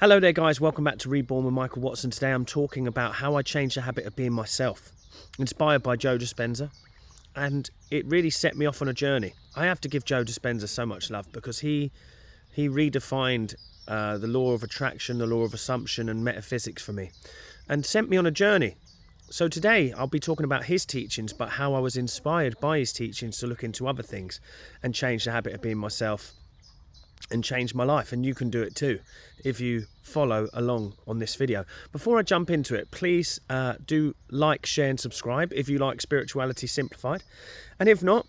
Hello there guys, welcome back to Reborn with Michael Watson. Today I'm talking about how I changed the habit of being myself, inspired by Joe Dispenza, and it really set me off on a journey. I have to give Joe Dispenza so much love because he redefined the law of attraction, the law of assumption and metaphysics for me and sent me on a journey. So today I'll be talking about his teachings, but how I was inspired by his teachings to look into other things and change the habit of being myself and change my life. And you can do it too if you follow along on this video. Before I jump into it, please do like, share and subscribe if you like Spirituality Simplified, and if not,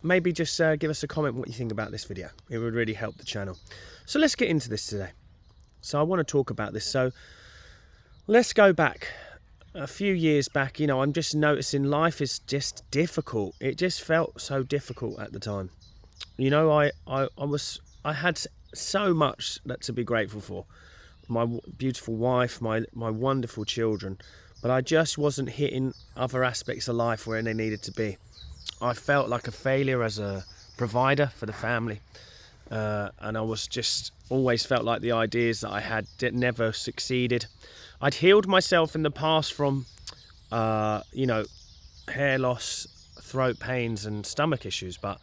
maybe just give us a comment what you think about this video. It would really help the channel. So let's get into this today. So I want to talk about this. So let's go back a few years back. You know, I'm just noticing life is just difficult. It just felt so difficult at the time. You know, I had so much to be grateful for. My beautiful wife, my wonderful children, but I just wasn't hitting other aspects of life where they needed to be. I felt like a failure as a provider for the family, and I was just always felt like the ideas that I had never succeeded. I'd healed myself in the past from, you know, hair loss, throat pains and stomach issues, but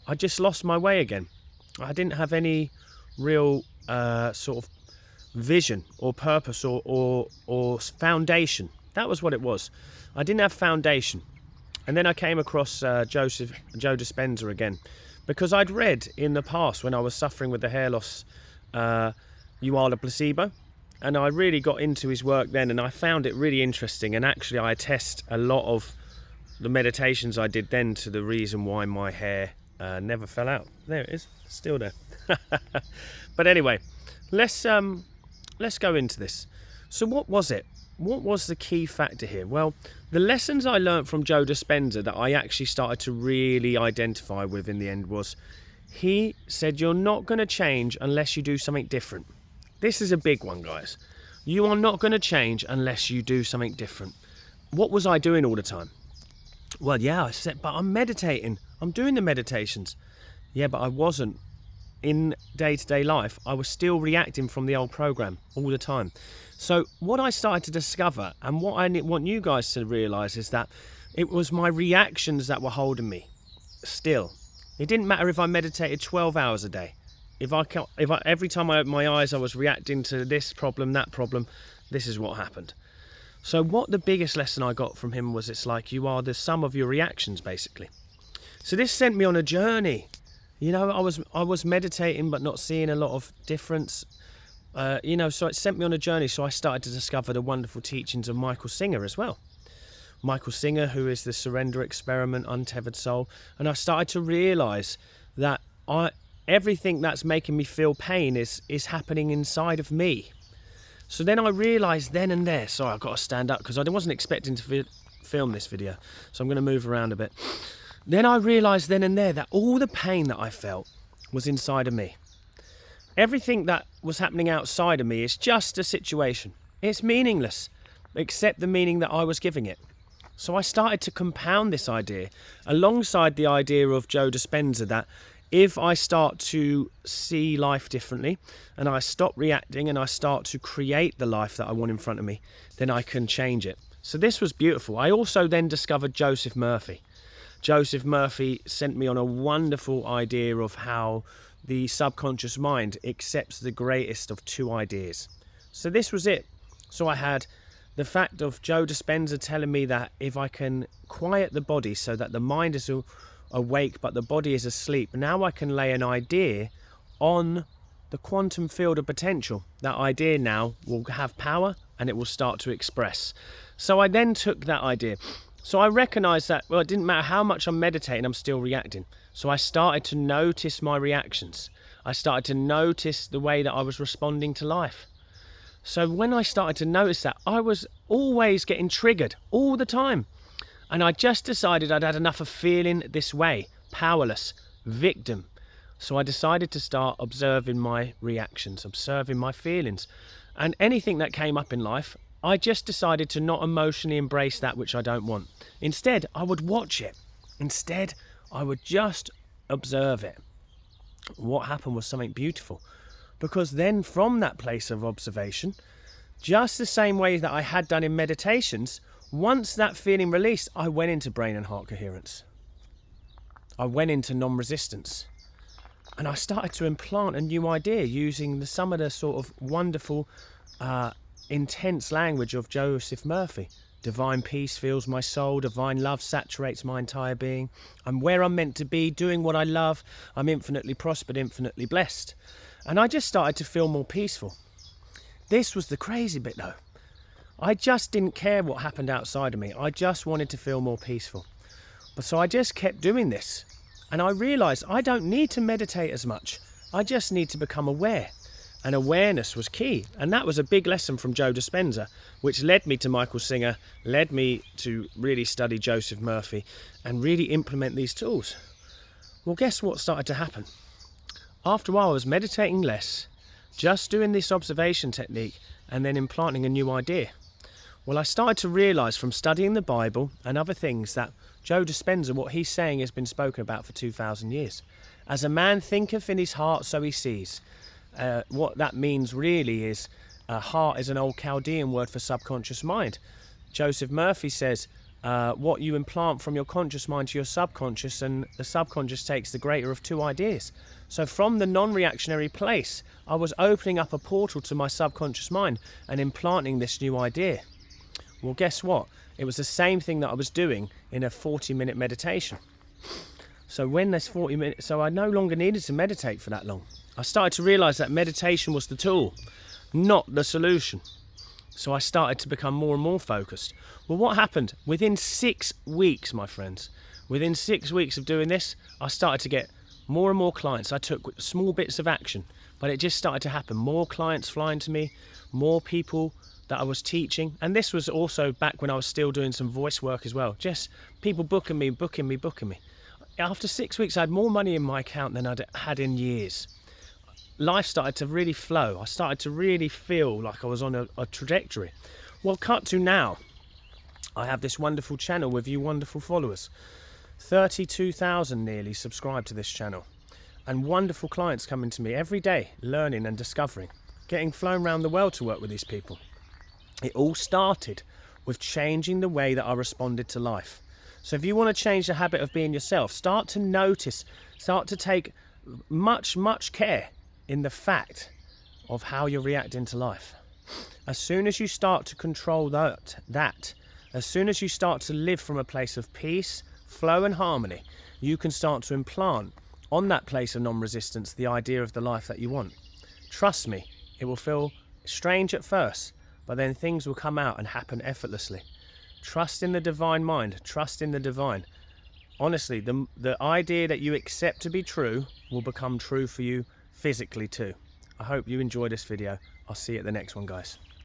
I just lost my way again. I didn't have any real sort of vision or purpose or foundation. That was what it was. I didn't have foundation. And then I came across Joe Dispenza again, because I'd read in the past when I was suffering with the hair loss, You Are the Placebo. And I really got into his work then, and I found it really interesting. And actually I attest a lot of the meditations I did then to the reason why my hair never fell out. There it is, still there. But anyway, let's go into this. So what was it? What was the key factor here? Well, the lessons I learned from Joe Dispenza that I actually started to really identify with in the end was, he said you're not going to change unless you do something different. This is a big one, guys. You are not going to change unless you do something different. What was I doing all the time? Well, yeah, I said, but I'm meditating. I'm doing the meditations. Yeah, but I wasn't. In day-to-day life, I was still reacting from the old program all the time. So what I started to discover, and what I want you guys to realize, is that it was my reactions that were holding me still. It didn't matter if I meditated 12 hours a day. If every time I opened my eyes, I was reacting to this problem, that problem, this is what happened. So what the biggest lesson I got from him was, it's like you are the sum of your reactions, basically. So this sent me on a journey. You know, I was meditating but not seeing a lot of difference. You know, so it sent me on a journey. So I started to discover the wonderful teachings of Michael Singer as well. Michael Singer, who is the Surrender Experiment, Untethered Soul. And I started to realise that everything that's making me feel pain is happening inside of me. So then I realised then and there, sorry, I've got to stand up because I wasn't expecting to film this video. So I'm going to move around a bit. Then I realised then and there that all the pain that I felt was inside of me. Everything that was happening outside of me is just a situation. It's meaningless, except the meaning that I was giving it. So I started to compound this idea alongside the idea of Joe Dispenza, that if I start to see life differently and I stop reacting and I start to create the life that I want in front of me, then I can change it. So this was beautiful. I also then discovered Joseph Murphy. Joseph Murphy sent me on a wonderful idea of how the subconscious mind accepts the greatest of two ideas. So this was it. So I had the fact of Joe Dispenza telling me that if I can quiet the body so that the mind is awake but the body is asleep, now I can lay an idea on the quantum field of potential. That idea now will have power and it will start to express. So I then took that idea. So I recognized that, well, it didn't matter how much I'm meditating, I'm still reacting. So I started to notice my reactions. I started to notice the way that I was responding to life. So when I started to notice that, I was always getting triggered all the time. And I just decided I'd had enough of feeling this way, powerless, victim. So I decided to start observing my reactions, observing my feelings. And anything that came up in life, I just decided to not emotionally embrace that which I don't want. Instead, I would watch it. Instead, I would just observe it. What happened was something beautiful. because then from that place of observation, just the same way that I had done in meditations, once that feeling released, I went into brain and heart coherence. I went into non-resistance. And I started to implant a new idea using some of the sort of wonderful, intense language of Joseph Murphy. Divine peace fills my soul. Divine love saturates my entire being. I'm where I'm meant to be, doing what I love. I'm infinitely prospered, infinitely blessed. And I just started to feel more peaceful. This was the crazy bit though. I just didn't care what happened outside of me. I just wanted to feel more peaceful. But so I just kept doing this. And I realised I don't need to meditate as much. I just need to become aware. And awareness was key. And that was a big lesson from Joe Dispenza, which led me to Michael Singer, led me to really study Joseph Murphy and really implement these tools. Well, guess what started to happen? After a while, I was meditating less, just doing this observation technique and then implanting a new idea. Well, I started to realise from studying the Bible and other things that Joe Dispenza, what he's saying has been spoken about for 2,000 years. As a man thinketh in his heart, so he sees. What that means really is, heart is an old Chaldean word for subconscious mind. Joseph Murphy says, what you implant from your conscious mind to your subconscious, and the subconscious takes the greater of two ideas. So from the non-reactionary place, I was opening up a portal to my subconscious mind and implanting this new idea. Well, guess what? It was the same thing that I was doing in a 40-minute meditation. So when there's 40 minutes, so I no longer needed to meditate for that long. I started to realize that meditation was the tool, not the solution. So I started to become more and more focused. Well, what happened? Within 6 weeks, my friends, within 6 weeks of doing this, I started to get more and more clients. I took small bits of action, but it just started to happen. More clients flying to me, more people that I was teaching. And this was also back when I was still doing some voice work as well. Just people booking me. After 6 weeks, I had more money in my account than I'd had in years. Life started to really flow. I started to really feel like I was on a trajectory. Well, cut to now. I have this wonderful channel with you wonderful followers. 32,000 nearly subscribe to this channel. And wonderful clients coming to me every day, learning and discovering. Getting flown around the world to work with these people. It all started with changing the way that I responded to life. So if you want to change the habit of being yourself, start to notice, start to take much care in the fact of how you're reacting to life. As soon as you start to control that, as soon as you start to live from a place of peace, flow and harmony, you can start to implant on that place of non-resistance the idea of the life that you want. Trust me, it will feel strange at first, but then things will come out and happen effortlessly. Trust in the divine mind, trust in the divine. Honestly, the idea that you accept to be true will become true for you physically too. I hope you enjoy this video. I'll see you at the next one, guys.